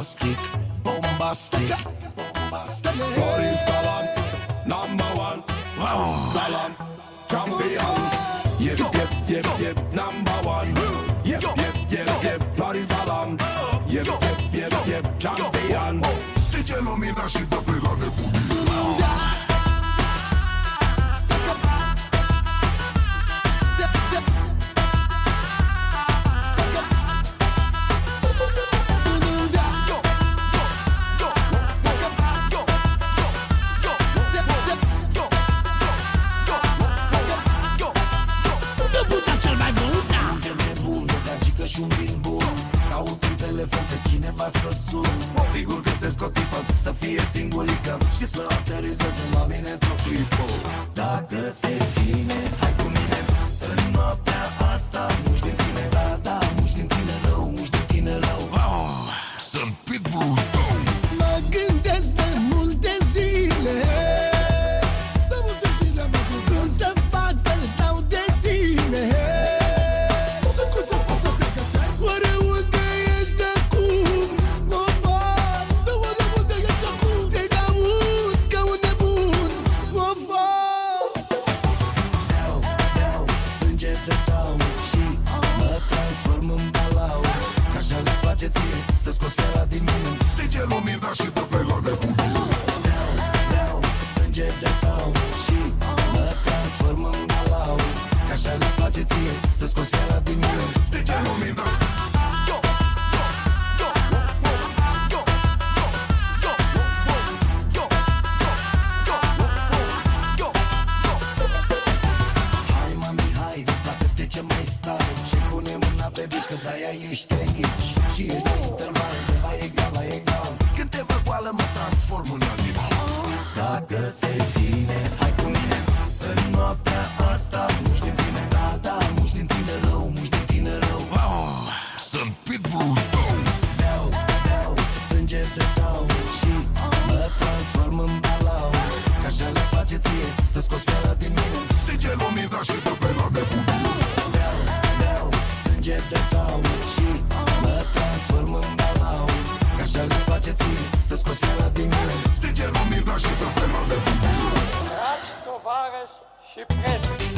bombastic, bombastic, bombastic. Florin Salam, number one. Salam, champion. Yep, yep, yep, yep, number one. Yep, yep, yep, yep, Florin Salam. Yep, yep, yep, yep, champion. Stinge lumina și dă pe la nebunie. Și un bil bun, caut un telefon pe cineva să sun. Sigur găsesc o tipă să fie singurică și să aterizeze la mine tot timpul. Dacă te ține, hai cu mine în noaptea asta. Muși din tine, da, da, muși din tine rău, muși din tine rău. Sunt pitbull-ul tău. Mă gândesc de multe zile, de multe zile mă gândesc cum să fac să-l dau de tine. Oare unde ești acum? Mă fac, dar oare unde ești acum? Te caut ca un nebun, mă fac. Beau sânge de tau și mă transform în balau. Că așa le-ți place ție să scoți fiara din mine. Stinge lumina și dă pe la nebunie. Beau sânge de tau și mă transform în balau. Că așa le-ți place ție să scoți fiara din mine. Stinge lumina. Hai mami, hai, dezbate-te ce mai stai și pune mâna pe bici că de-aia ești aici. Și ești de interval, de la egal la egal. Când te văd goală mă transform în animal. Dacă te ține, hai cu mine în noaptea asta. Muși din tine, da, da, muși din tine rău, muși din tine rău. Sunt pitbull-ul tău. Beau sânge de tau și mă transform în balau. Că așa le-ți place ție să scoți fiara din mine. Stinge lumina și dă pe la nebunie. Beau sânge de tau și mă transform în balau. Că așa le-ți place ție să scoți fiara din mine. Stinge lumina și dă pe la nebunie. Dragi tovarăși și prieteni,